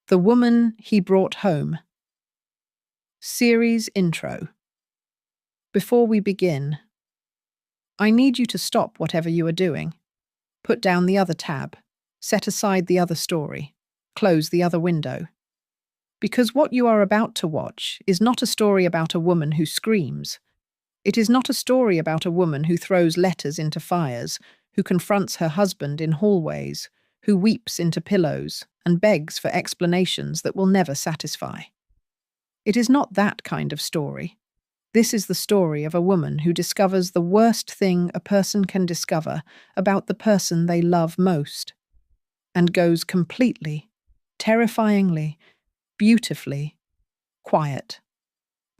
The Woman He Brought Home. Series Intro. Before we begin, I need you to stop whatever you are doing. Put down the other tab, set aside the other story, close the other window. Because what you are about to watch is not a story about a woman who screams. It is not a story about a woman who throws letters into fires, who confronts her husband in hallways, who weeps into pillows and begs for explanations that will never satisfy. It is not that kind of story. This is the story of a woman who discovers the worst thing a person can discover about the person they love most, and goes completely, terrifyingly, beautifully quiet.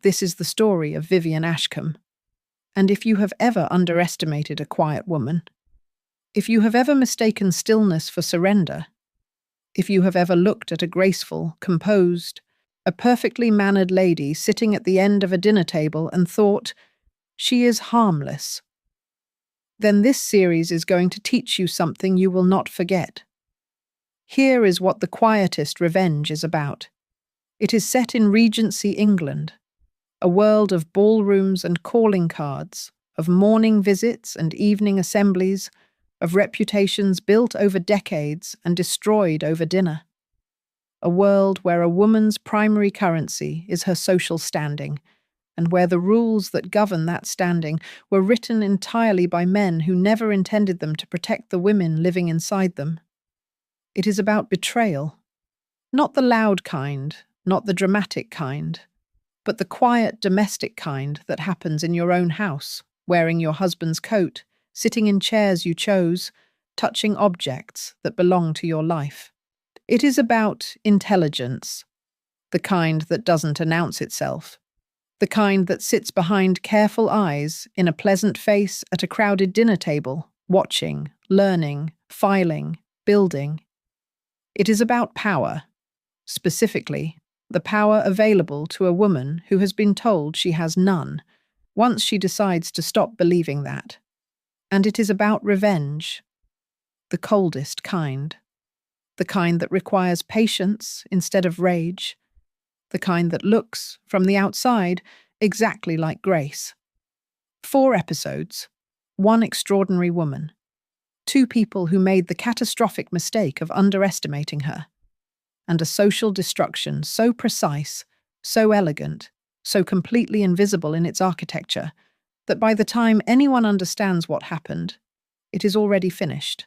This is the story of Vivian Ashcombe. And if you have ever underestimated a quiet woman, if you have ever mistaken stillness for surrender, if you have ever looked at a graceful, composed, a perfectly mannered lady sitting at the end of a dinner table and thought, she is harmless, then this series is going to teach you something you will not forget. Here is what The Quietest Revenge is about. It is set in Regency, England, a world of ballrooms and calling cards, of morning visits and evening assemblies, of reputations built over decades and destroyed over dinner. A world where a woman's primary currency is her social standing, and where the rules that govern that standing were written entirely by men who never intended them to protect the women living inside them. It is about betrayal. Not the loud kind, not the dramatic kind, but the quiet domestic kind that happens in your own house, wearing your husband's coat, sitting in chairs you chose, touching objects that belong to your life. It is about intelligence, the kind that doesn't announce itself, the kind that sits behind careful eyes in a pleasant face at a crowded dinner table, watching, learning, filing, building. It is about power, specifically the power available to a woman who has been told she has none, once she decides to stop believing that. And it is about revenge, the coldest kind, the kind that requires patience instead of rage, the kind that looks, from the outside, exactly like Grace. 4 episodes, 1 extraordinary woman, 2 people who made the catastrophic mistake of underestimating her, and a social destruction so precise, so elegant, so completely invisible in its architecture, that by the time anyone understands what happened, it is already finished.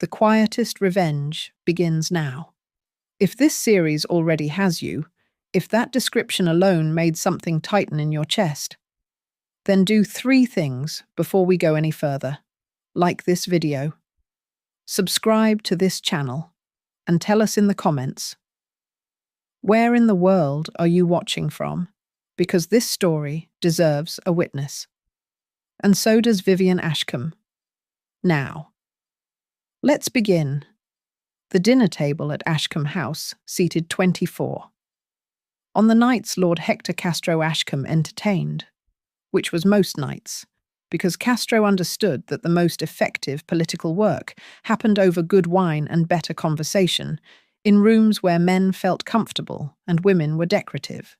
The Quietest Revenge begins now. If this series already has you, if that description alone made something tighten in your chest, then do 3 things before we go any further. Like this video, subscribe to this channel, and tell us in the comments, where in the world are you watching from? Because this story deserves a witness. And so does Vivian Ashcombe. Now, let's begin. The dinner table at Ashcombe House seated 24. On the nights Lord Hector Castro Ashcombe entertained, which was most nights, because Castro understood that the most effective political work happened over good wine and better conversation, in rooms where men felt comfortable and women were decorative.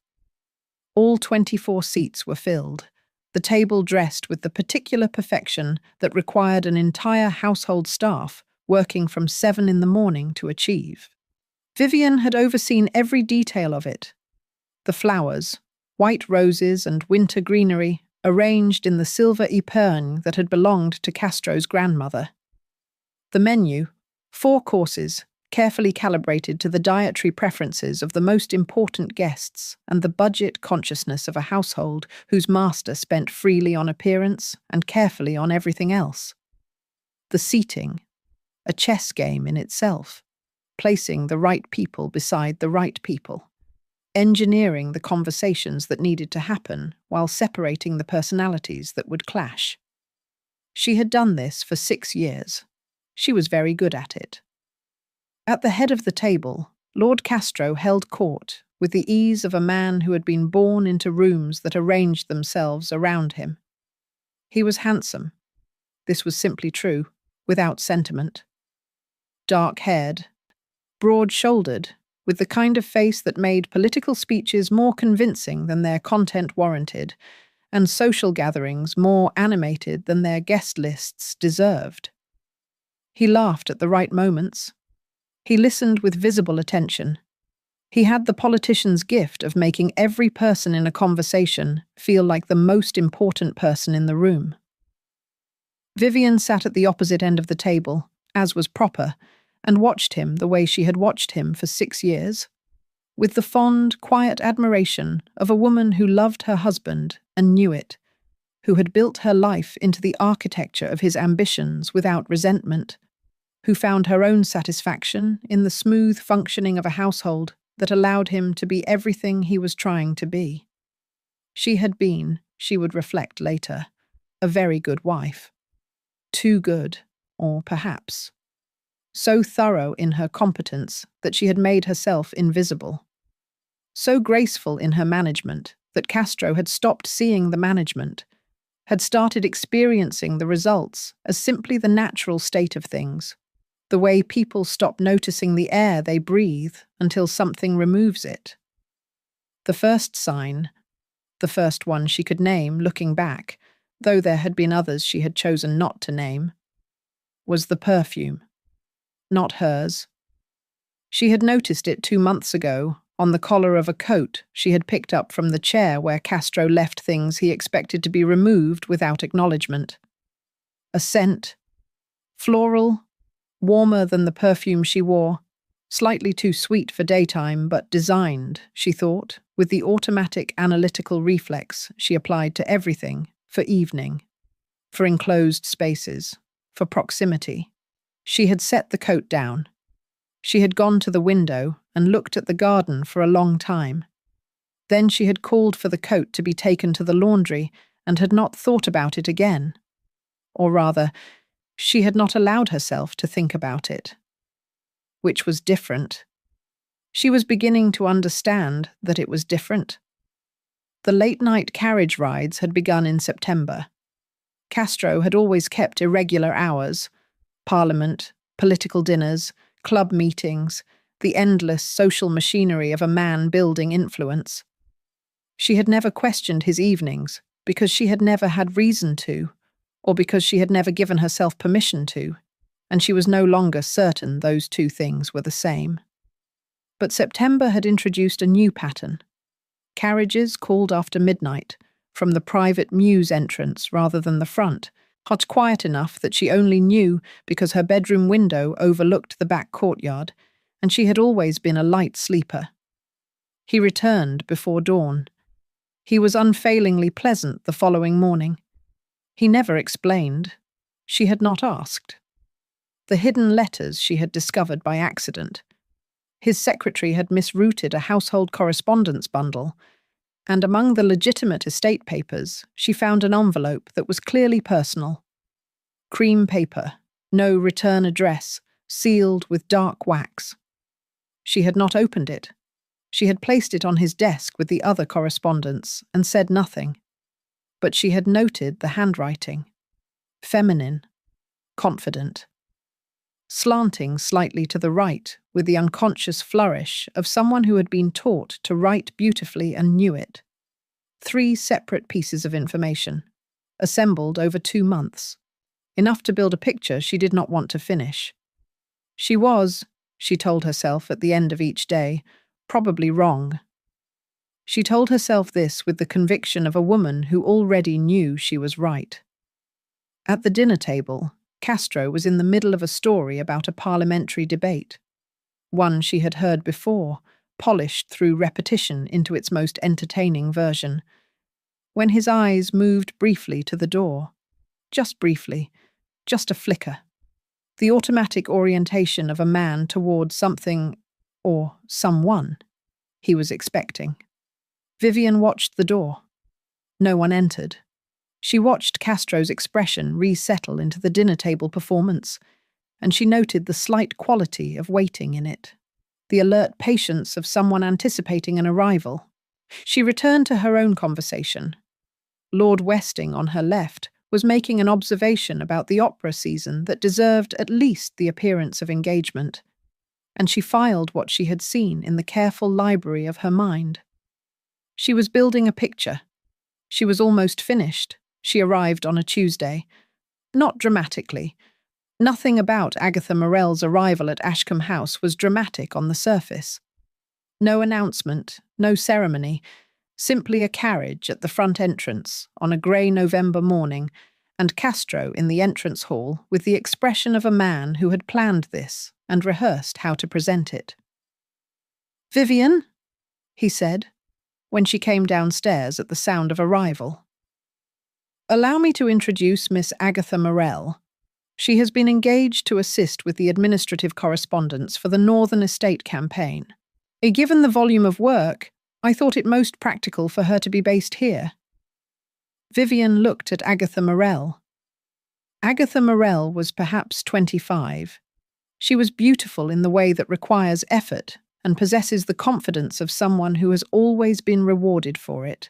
All 24 seats were filled, the table dressed with the particular perfection that required an entire household staff working from 7 in the morning to achieve. Vivian had overseen every detail of it. The flowers, white roses and winter greenery, arranged in the silver épergne that had belonged to Castro's grandmother. The menu, 4 courses, carefully calibrated to the dietary preferences of the most important guests and the budget consciousness of a household whose master spent freely on appearance and carefully on everything else. The seating, a chess game in itself, placing the right people beside the right people, engineering the conversations that needed to happen while separating the personalities that would clash. She had done this for 6 years. She was very good at it. At the head of the table, Lord Castro held court with the ease of a man who had been born into rooms that arranged themselves around him. He was handsome. This was simply true, without sentiment. Dark-haired, broad-shouldered, with the kind of face that made political speeches more convincing than their content warranted, and social gatherings more animated than their guest lists deserved. He laughed at the right moments. He listened with visible attention. He had the politician's gift of making every person in a conversation feel like the most important person in the room. Vivian sat at the opposite end of the table, as was proper, and watched him the way she had watched him for 6 years, with the fond, quiet admiration of a woman who loved her husband and knew it, who had built her life into the architecture of his ambitions without resentment, who found her own satisfaction in the smooth functioning of a household that allowed him to be everything he was trying to be. She had been, she would reflect later, a very good wife. Too good, or perhaps so thorough in her competence that she had made herself invisible. So graceful in her management that Castro had stopped seeing the management, had started experiencing the results as simply the natural state of things, the way people stop noticing the air they breathe until something removes it. The first sign, the first one she could name looking back, though there had been others she had chosen not to name, was the perfume. Not hers. She had noticed it 2 months ago on the collar of a coat she had picked up from the chair where Castro left things he expected to be removed without acknowledgement. A scent, floral, warmer than the perfume she wore, slightly too sweet for daytime, but designed, she thought, with the automatic analytical reflex she applied to everything, for evening, for enclosed spaces, for proximity. She had set the coat down. She had gone to the window and looked at the garden for a long time. Then she had called for the coat to be taken to the laundry and had not thought about it again. Or rather, she had not allowed herself to think about it. Which was different. She was beginning to understand that it was different. The late-night carriage rides had begun in September. Castro had always kept irregular hours. Parliament, political dinners, club meetings, the endless social machinery of a man building influence. She had never questioned his evenings because she had never had reason to, or because she had never given herself permission to, and she was no longer certain those two things were the same. But September had introduced a new pattern. Carriages called after midnight, from the private mews entrance rather than the front, hot quiet enough that she only knew because her bedroom window overlooked the back courtyard, and she had always been a light sleeper. He returned before dawn. He was unfailingly pleasant the following morning. He never explained. She had not asked. The hidden letters she had discovered by accident. His secretary had misrouted a household correspondence bundle, and among the legitimate estate papers, she found an envelope that was clearly personal. Cream paper, no return address, sealed with dark wax. She had not opened it. She had placed it on his desk with the other correspondence and said nothing. But she had noted the handwriting. Feminine, confident. Slanting slightly to the right with the unconscious flourish of someone who had been taught to write beautifully and knew it. 3 separate pieces of information, assembled over 2 months. Enough to build a picture she did not want to finish. She was, she told herself at the end of each day, probably wrong. She told herself this with the conviction of a woman who already knew she was right. At the dinner table, Castro was in the middle of a story about a parliamentary debate. One she had heard before, polished through repetition into its most entertaining version, when his eyes moved briefly to the door. Just briefly, just a flicker. The automatic orientation of a man toward something, or someone, he was expecting. Vivian watched the door. No one entered. She watched Castro's expression resettle into the dinner table performance, and she noted the slight quality of waiting in it, the alert patience of someone anticipating an arrival. She returned to her own conversation. Lord Westing, on her left, was making an observation about the opera season that deserved at least the appearance of engagement. and she filed what she had seen in the careful library of her mind. She was building a picture. She was almost finished. She arrived on a Tuesday. Not dramatically. Nothing about Agatha Morell's arrival at Ashcombe House was dramatic on the surface. No announcement, no ceremony, simply a carriage at the front entrance on a grey November morning, and Castro in the entrance hall with the expression of a man who had planned this and rehearsed how to present it. "Vivian," he said, when she came downstairs at the sound of arrival. "Allow me to introduce Miss Agatha Morell. She has been engaged to assist with the administrative correspondence for the Northern Estate campaign. Given the volume of work, I thought it most practical for her to be based here." Vivian looked at Agatha Morell. Agatha Morell was perhaps 25. She was beautiful in the way that requires effort and possesses the confidence of someone who has always been rewarded for it.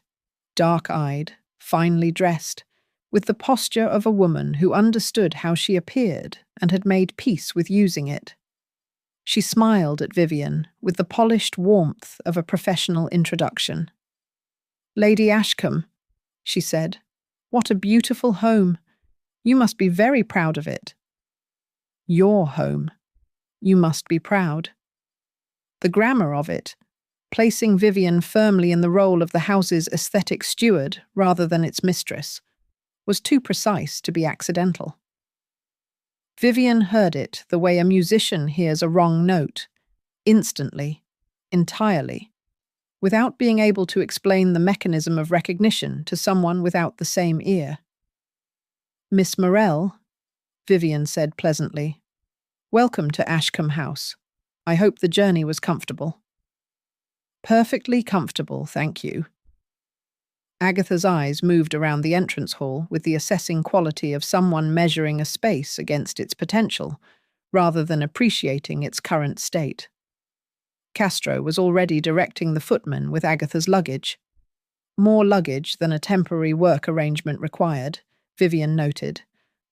Dark-eyed, finely dressed, with the posture of a woman who understood how she appeared and had made peace with using it. She smiled at Vivian with the polished warmth of a professional introduction. "Lady Ashcombe," she said, "what a beautiful home. You must be very proud of it." "Your home. You must be proud." The grammar of it, placing Vivian firmly in the role of the house's aesthetic steward rather than its mistress, was too precise to be accidental. Vivian heard it the way a musician hears a wrong note, instantly, entirely, without being able to explain the mechanism of recognition to someone without the same ear. "Miss Morell," Vivian said pleasantly, "welcome to Ashcombe House. I hope the journey was comfortable." "Perfectly comfortable, thank you." Agatha's eyes moved around the entrance hall with the assessing quality of someone measuring a space against its potential, rather than appreciating its current state. Castro was already directing the footman with Agatha's luggage. More luggage than a temporary work arrangement required, Vivian noted,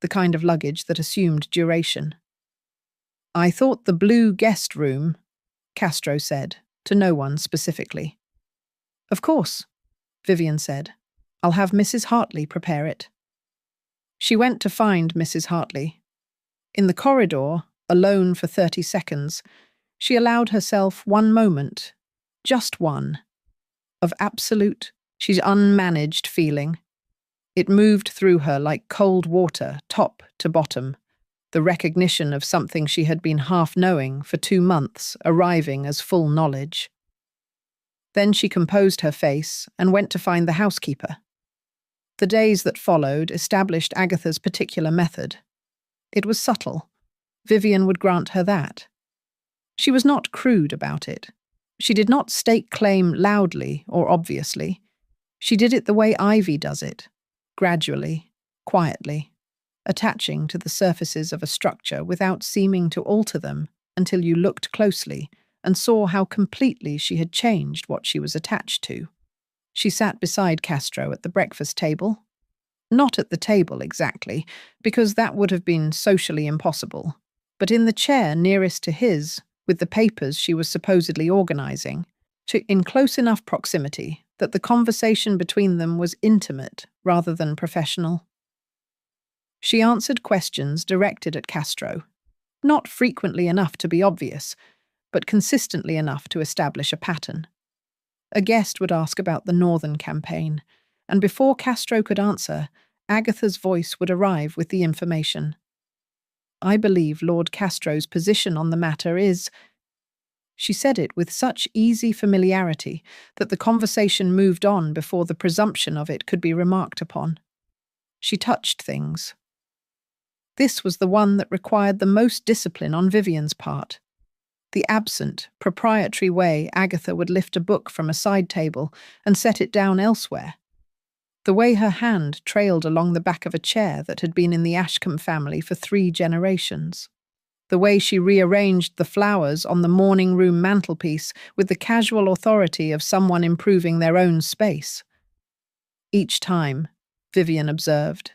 the kind of luggage that assumed duration. "I thought the blue guest room," Castro said, to no one specifically. "Of course," Vivian said. "I'll have Mrs. Hartley prepare it." She went to find Mrs. Hartley. In the corridor, alone for 30 seconds, she allowed herself one moment, just one, of absolute, she's unmanaged feeling. It moved through her like cold water, top to bottom, the recognition of something she had been half knowing for 2 months, arriving as full knowledge. Then she composed her face and went to find the housekeeper. The days that followed established Agatha's particular method. It was subtle. Vivian would grant her that. She was not crude about it. She did not stake claim loudly or obviously. She did it the way Ivy does it, gradually, quietly, attaching to the surfaces of a structure without seeming to alter them until you looked closely and saw how completely she had changed what she was attached to. She sat beside Castro at the breakfast table. Not at the table exactly, because that would have been socially impossible, but in the chair nearest to his, with the papers she was supposedly organizing, in close enough proximity that the conversation between them was intimate rather than professional. She answered questions directed at Castro, not frequently enough to be obvious, but consistently enough to establish a pattern. A guest would ask about the Northern campaign, and before Castro could answer, Agatha's voice would arrive with the information. "I believe Lord Castro's position on the matter is—" She said it with such easy familiarity that the conversation moved on before the presumption of it could be remarked upon. She touched things. This was the one that required the most discipline on Vivian's part. The absent, proprietary way Agatha would lift a book from a side table and set it down elsewhere. The way her hand trailed along the back of a chair that had been in the Ashcombe family for 3 generations. The way she rearranged the flowers on the morning room mantelpiece with the casual authority of someone improving their own space. Each time, Vivian observed.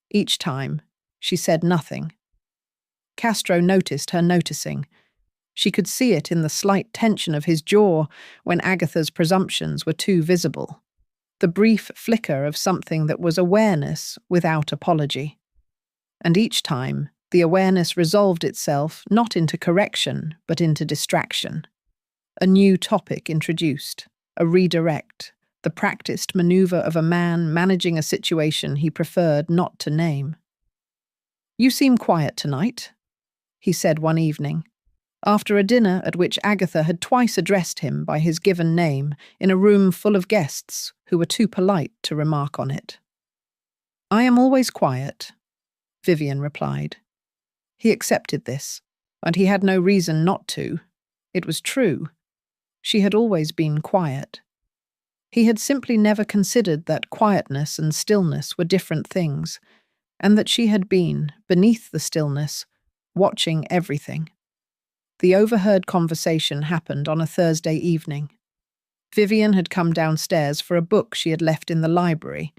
Each time, she said nothing. Castro noticed her noticing. She could see it in the slight tension of his jaw when Agatha's presumptions were too visible. The brief flicker of something that was awareness without apology. And each time, the awareness resolved itself not into correction, but into distraction. A new topic introduced, a redirect, the practiced maneuver of a man managing a situation he preferred not to name. "You seem quiet tonight," he said one evening, after a dinner at which Agatha had twice addressed him by his given name in a room full of guests who were too polite to remark on it. "I am always quiet," Vivian replied. He accepted this, and he had no reason not to. It was true. She had always been quiet. He had simply never considered that quietness and stillness were different things, and that she had been, beneath the stillness, watching everything. The overheard conversation happened on a Thursday evening. Vivian had come downstairs for a book she had left in the library,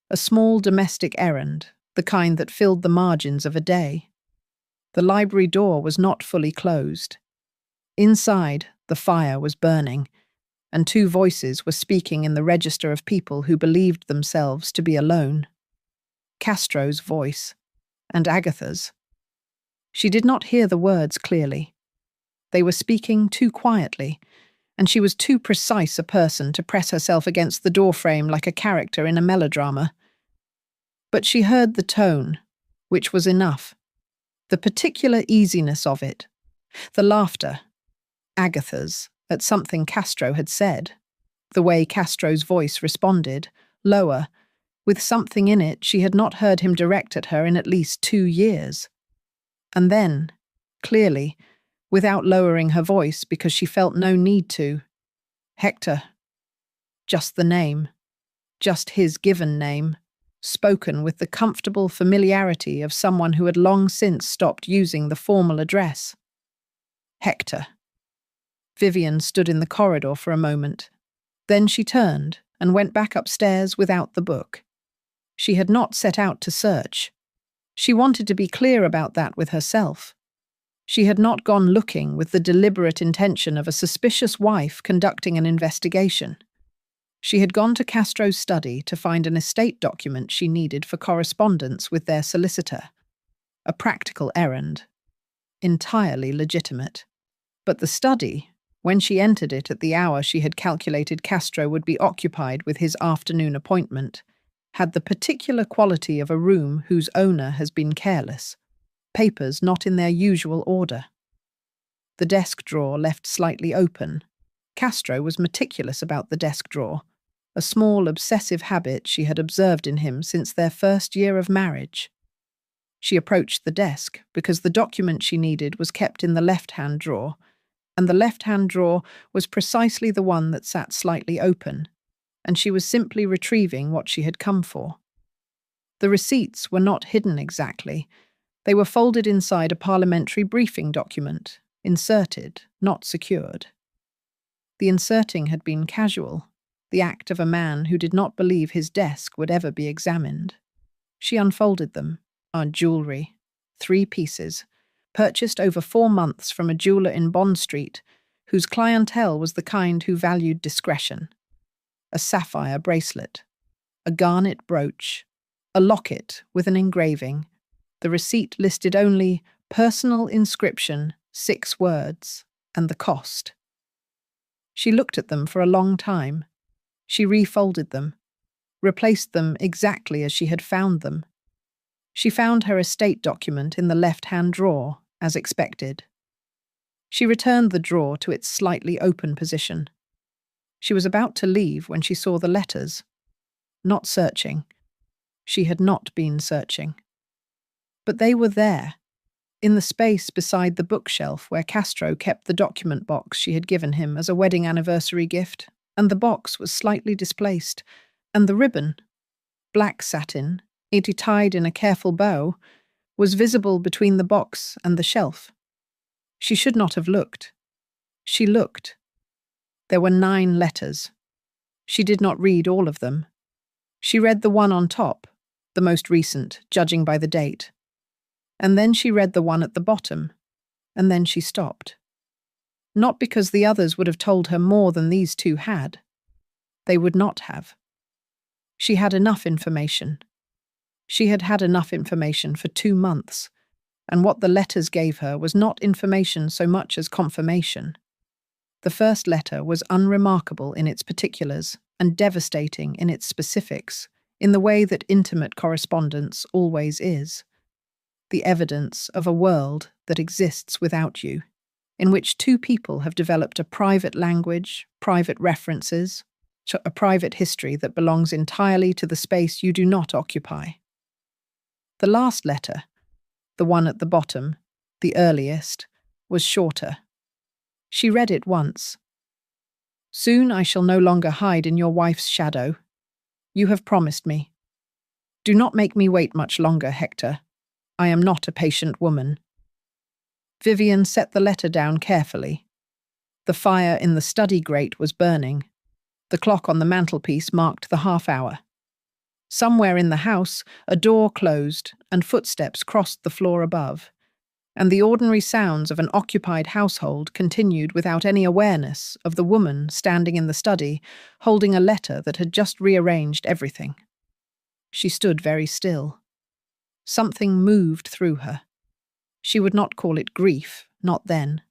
a small domestic errand, the kind that filled the margins of a day. The library door was not fully closed. Inside, the fire was burning, and two voices were speaking in the register of people who believed themselves to be alone. Castro's voice, and Agatha's. She did not hear the words clearly. They were speaking too quietly, and she was too precise a person to press herself against the doorframe like a character in a melodrama. But she heard the tone, which was enough. The particular easiness of it, the laughter, Agatha's, at something Castro had said, the way Castro's voice responded, lower, with something in it she had not heard him direct at her in at least 2 years. And then, clearly, without lowering her voice because she felt no need to, Hector. Just the name, just his given name, spoken with the comfortable familiarity of someone who had long since stopped using the formal address. Hector. Vivian stood in the corridor for a moment. Then she turned and went back upstairs without the book. She had not set out to search. She wanted to be clear about that with herself. She had not gone looking with the deliberate intention of a suspicious wife conducting an investigation. She had gone to Castro's study to find an estate document she needed for correspondence with their solicitor. A practical errand. Entirely legitimate. But the study, when she entered it at the hour she had calculated Castro would be occupied with his afternoon appointment, had the particular quality of a room whose owner has been careless, papers not in their usual order. The desk drawer left slightly open. Castro was meticulous about the desk drawer, a small obsessive habit she had observed in him since their first year of marriage. She approached the desk because the document she needed was kept in the left-hand drawer, and the left-hand drawer was precisely the one that sat slightly open, and she was simply retrieving what she had come for. The receipts were not hidden exactly. They were folded inside a parliamentary briefing document, inserted, not secured. The inserting had been casual, the act of a man who did not believe his desk would ever be examined. She unfolded them. Jewellery, 3 pieces, purchased over 4 months from a jeweller in Bond Street, whose clientele was the kind who valued discretion. A sapphire bracelet, a garnet brooch, a locket with an engraving. The receipt listed only personal inscription, 6 words, and the cost. She looked at them for a long time. She refolded them, replaced them exactly as she had found them. She found her estate document in the left-hand drawer, as expected. She returned the drawer to its slightly open position. She was about to leave when she saw the letters. Not searching. She had not been searching. But they were there, in the space beside the bookshelf where Castro kept the document box she had given him as a wedding anniversary gift, and the box was slightly displaced, and the ribbon, black satin, it tied in a careful bow, was visible between the box and the shelf. She should not have looked. She looked. There were 9 letters. She did not read all of them. She read the one on top, the most recent, judging by the date. And then she read the one at the bottom, and then she stopped. Not because the others would have told her more than these two had. They would not have. She had enough information. She had had enough information for 2 months, and what the letters gave her was not information so much as confirmation. The first letter was unremarkable in its particulars and devastating in its specifics, in the way that intimate correspondence always is. The evidence of a world that exists without you, in which two people have developed a private language, private references, a private history that belongs entirely to the space you do not occupy. The last letter, the one at the bottom, the earliest, was shorter. She read it once. "Soon I shall no longer hide in your wife's shadow. You have promised me. Do not make me wait much longer, Hector. I am not a patient woman." Vivian set the letter down carefully. The fire in the study grate was burning. The clock on the mantelpiece marked the half-hour. Somewhere in the house, a door closed and footsteps crossed the floor above, and the ordinary sounds of an occupied household continued without any awareness of the woman standing in the study, holding a letter that had just rearranged everything. She stood very still. Something moved through her. She would not call it grief, not then,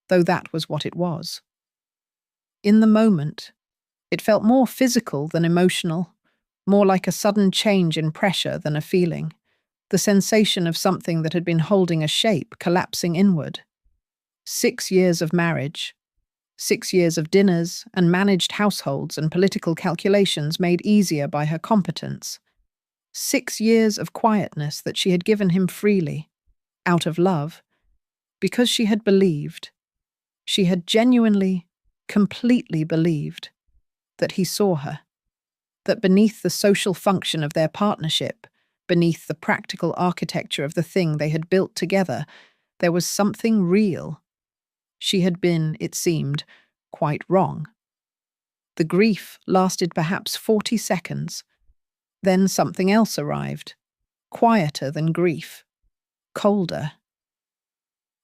though that was what it was. In the moment, it felt more physical than emotional, more like a sudden change in pressure than a feeling, the sensation of something that had been holding a shape collapsing inward. 6 years of marriage, 6 years of dinners and managed households and political calculations made easier by her competence. 6 years of quietness that she had given him freely, out of love, because she had believed. She had genuinely, completely believed that he saw her, that beneath the social function of their partnership, beneath the practical architecture of the thing they had built together, there was something real. She had been, it seemed, quite wrong. The grief lasted perhaps 40 seconds. Then something else arrived, quieter than grief, colder.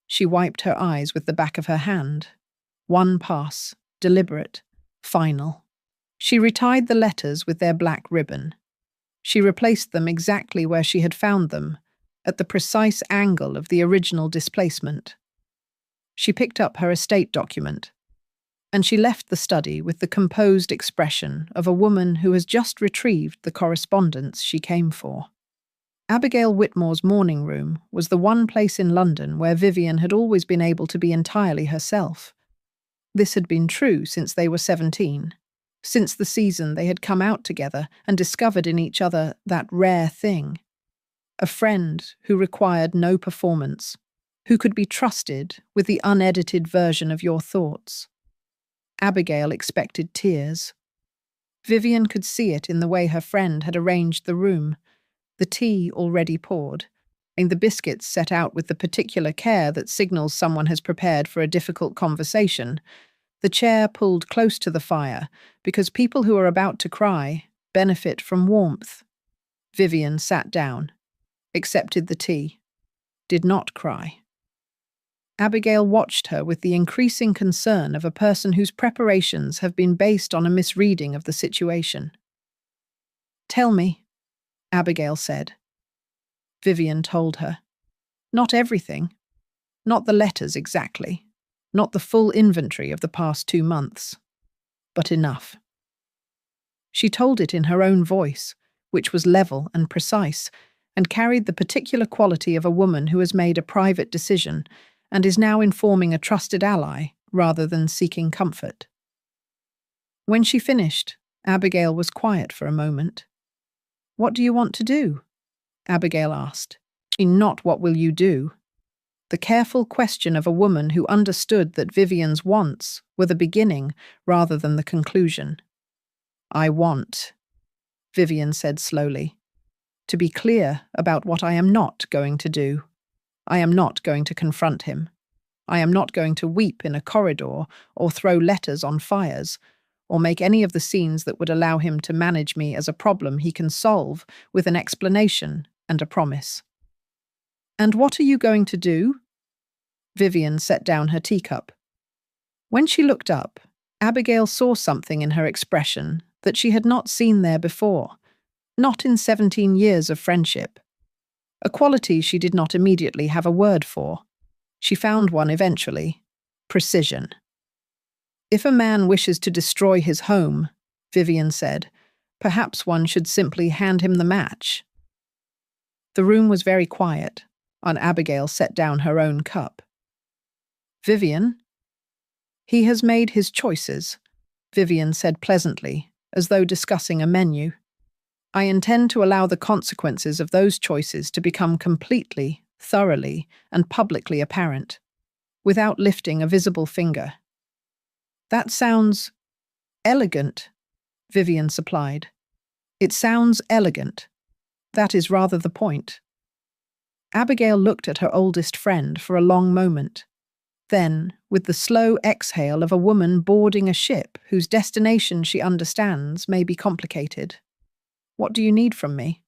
She wiped her eyes with the back of her hand. One pass, deliberate, final. She retied the letters with their black ribbon. She replaced them exactly where she had found them, at the precise angle of the original displacement. She picked up her estate document, and she left the study with the composed expression of a woman who has just retrieved the correspondence she came for. Abigail Whitmore's morning room was the one place in London where Vivian had always been able to be entirely herself. This had been true since they were 17. Since the season they had come out together and discovered in each other that rare thing. A friend who required no performance, who could be trusted with the unedited version of your thoughts. Abigail expected tears. Vivian could see it in the way her friend had arranged the room, the tea already poured, and the biscuits set out with the particular care that signals someone has prepared for a difficult conversation. The chair pulled close to the fire, because people who are about to cry benefit from warmth. Vivian sat down, accepted the tea, did not cry. Abigail watched her with the increasing concern of a person whose preparations have been based on a misreading of the situation. "Tell me," Abigail said. Vivian told her. Not everything. Not the letters exactly. Not the full inventory of the past 2 months. But enough. She told it in her own voice, which was level and precise, and carried the particular quality of a woman who has made a private decision and is now informing a trusted ally rather than seeking comfort. When she finished, Abigail was quiet for a moment. "What do you want to do?" Abigail asked. "Not what will you do?" The careful question of a woman who understood that Vivian's wants were the beginning rather than the conclusion. "I want," Vivian said slowly, "to be clear about what I am not going to do. I am not going to confront him. I am not going to weep in a corridor or throw letters on fires or make any of the scenes that would allow him to manage me as a problem he can solve with an explanation and a promise." "And what are you going to do?" Vivian set down her teacup. When she looked up, Abigail saw something in her expression that she had not seen there before, not in 17 years of friendship. A quality she did not immediately have a word for. She found one eventually: precision. If a man wishes to destroy his home, Vivian said, perhaps one should simply hand him the match. The room was very quiet, and Abigail set down her own cup. Vivian? He has made his choices, Vivian said pleasantly, as though discussing a menu. I intend to allow the consequences of those choices to become completely, thoroughly, and publicly apparent, without lifting a visible finger. That sounds elegant, Vivian supplied. It sounds elegant. That is rather the point. Abigail looked at her oldest friend for a long moment. Then, with the slow exhale of a woman boarding a ship whose destination she understands may be complicated. What do you need from me?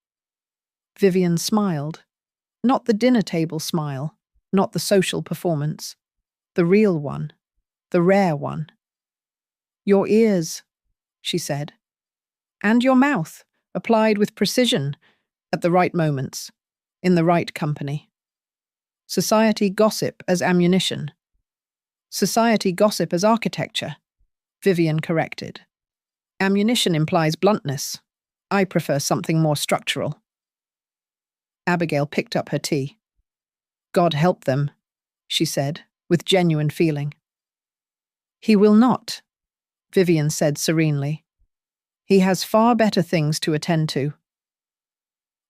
Vivian smiled. Not the dinner table smile, not the social performance. The real one, the rare one. Your ears, she said. And your mouth, applied with precision, at the right moments, in the right company. Society gossip as ammunition. Society gossip as architecture, Vivian corrected. Ammunition implies bluntness. I prefer something more structural. Abigail picked up her tea. God help them, she said, with genuine feeling. He will not, Vivian said serenely. He has far better things to attend to.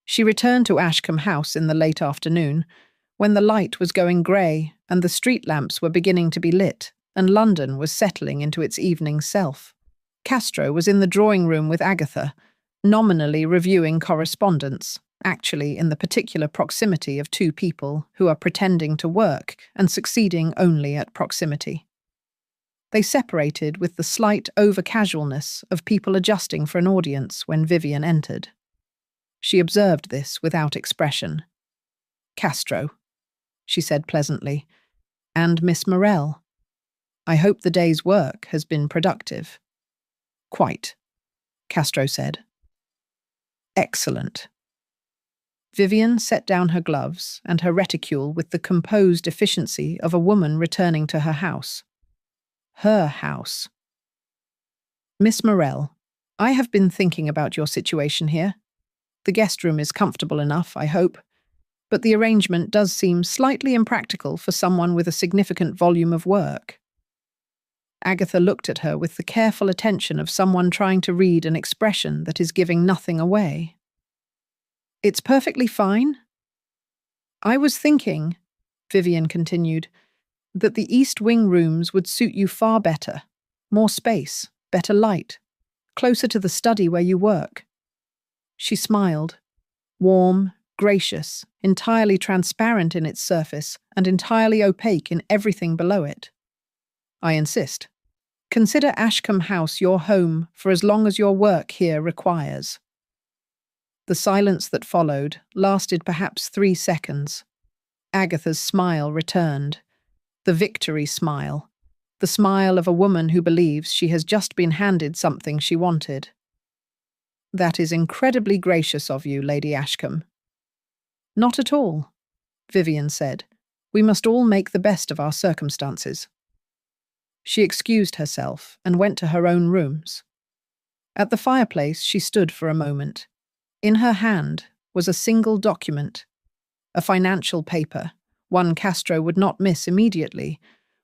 She returned to Ashcombe House in the late afternoon, when the light was going grey and the street lamps were beginning to be lit, and London was settling into its evening self. Castro was in the drawing room with Agatha, nominally reviewing correspondence, actually in the particular proximity of two people who are pretending to work and succeeding only at proximity. They separated with the slight over-casualness of people adjusting for an audience when Vivian entered. She observed this without expression. Castro, she said pleasantly, and Miss Morell. I hope the day's work has been productive. Quite, Castro said. Excellent. Vivian set down her gloves and her reticule with the composed efficiency of a woman returning to her house. Her house. Miss Morell, I have been thinking about your situation here. The guest room is comfortable enough, I hope, but the arrangement does seem slightly impractical for someone with a significant volume of work. Agatha looked at her with the careful attention of someone trying to read an expression that is giving nothing away. It's perfectly fine. I was thinking, Vivian continued, that the East Wing rooms would suit you far better. More space, better light, closer to the study where you work. She smiled, warm, gracious, entirely transparent in its surface and entirely opaque in everything below it. I insist. Consider Ashcombe House your home for as long as your work here requires. The silence that followed lasted perhaps 3 seconds. Agatha's smile returned. The victory smile. The smile of a woman who believes she has just been handed something she wanted. That is incredibly gracious of you, Lady Ashcombe. Not at all, Vivian said. We must all make the best of our circumstances. She excused herself and went to her own rooms. At the fireplace she stood for a moment. In her hand was a single document, a financial paper, one Castro would not miss immediately,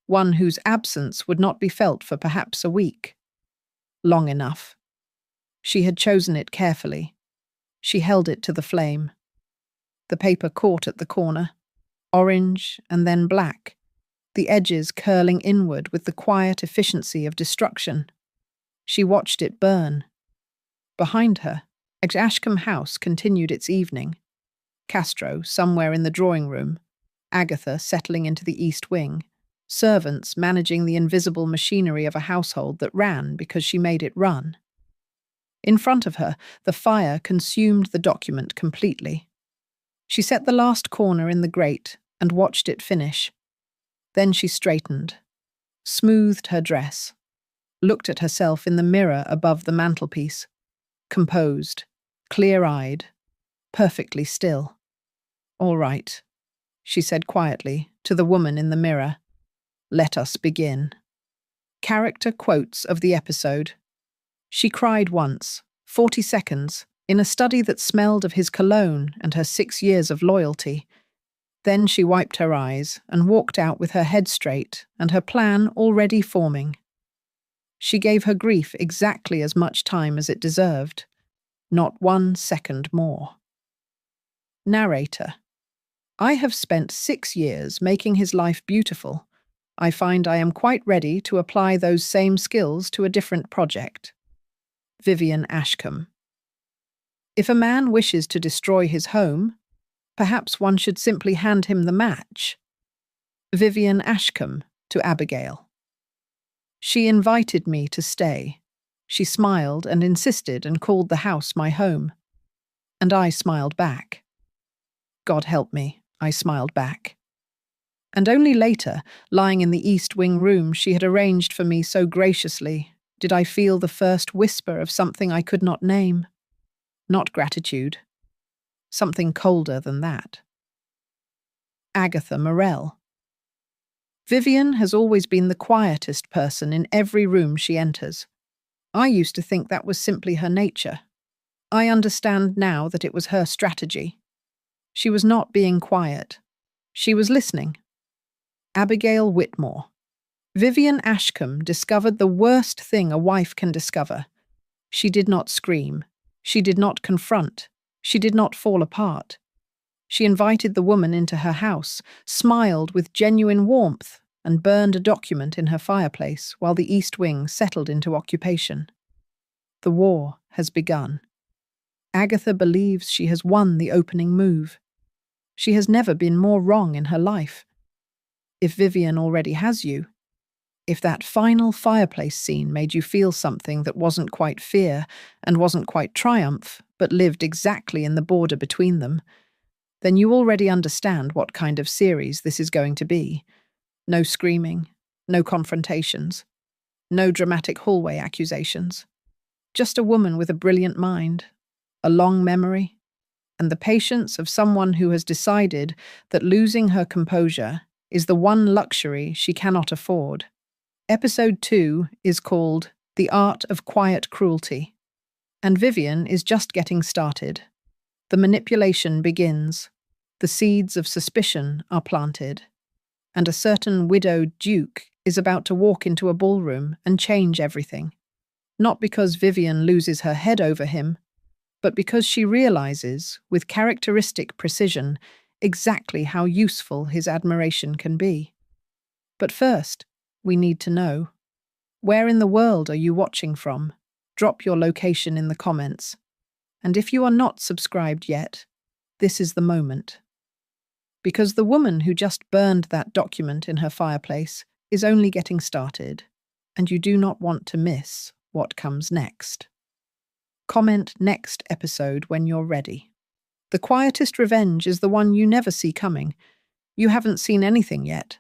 one whose absence would not be felt for perhaps a week. Long enough. She had chosen it carefully. She held it to the flame. The paper caught at the corner, orange and then black, the edges curling inward with the quiet efficiency of destruction. She watched it burn. Behind her, Ashcombe House continued its evening. Castro, somewhere in the drawing room, Agatha settling into the East Wing, servants managing the invisible machinery of a household that ran because she made it run. In front of her, the fire consumed the document completely. She set the last corner in the grate and watched it finish. Then she straightened. smoothed her dress, looked at herself in the mirror above the mantelpiece, composed, clear-eyed, perfectly still. "All right," she said quietly to the woman in the mirror. "Let us begin." Character quotes of the episode. She cried once, 40 seconds, in a study that smelled of his cologne and her 6 years of loyalty. Then she wiped her eyes and walked out with her head straight and her plan already forming. She gave her grief exactly as much time as it deserved, not 1 second more. Narrator. I have spent 6 years making his life beautiful. I find I am quite ready to apply those same skills to a different project. Vivian Ashcombe. If a man wishes to destroy his home, perhaps one should simply hand him the match. Vivian Ashcombe to Abigail. She invited me to stay. She smiled and insisted and called the house my home. And I smiled back. God help me, I smiled back. And only later, lying in the East Wing room she had arranged for me so graciously, did I feel the first whisper of something I could not name. Not gratitude. Something colder than that. Agatha Morell. Vivian has always been the quietest person in every room she enters. I used to think that was simply her nature. I understand now that it was her strategy. She was not being quiet. She was listening. Abigail Whitmore. Vivian Ashcombe discovered the worst thing a wife can discover. She did not scream. She did not confront. She did not fall apart. She invited the woman into her house, smiled with genuine warmth, and burned a document in her fireplace while the East Wing settled into occupation. The war has begun. Agatha believes she has won the opening move. She has never been more wrong in her life. If Vivian already has you, if that final fireplace scene made you feel something that wasn't quite fear and wasn't quite triumph, but lived exactly in the border between them, then you already understand what kind of series this is going to be. No screaming, no confrontations, no dramatic hallway accusations. Just a woman with a brilliant mind, a long memory, and the patience of someone who has decided that losing her composure is the one luxury she cannot afford. Episode 2 is called The Art of Quiet Cruelty, and Vivian is just getting started. The manipulation begins. The seeds of suspicion are planted, and a certain widowed duke is about to walk into a ballroom and change everything. Not because Vivian loses her head over him, but because she realizes, with characteristic precision, exactly how useful his admiration can be. But first, we need to know, where in the world are you watching from? Drop your location in the comments. And if you are not subscribed yet, this is the moment. Because the woman who just burned that document in her fireplace is only getting started, and you do not want to miss what comes next. Comment next episode when you're ready. The quietest revenge is the one you never see coming. You haven't seen anything yet,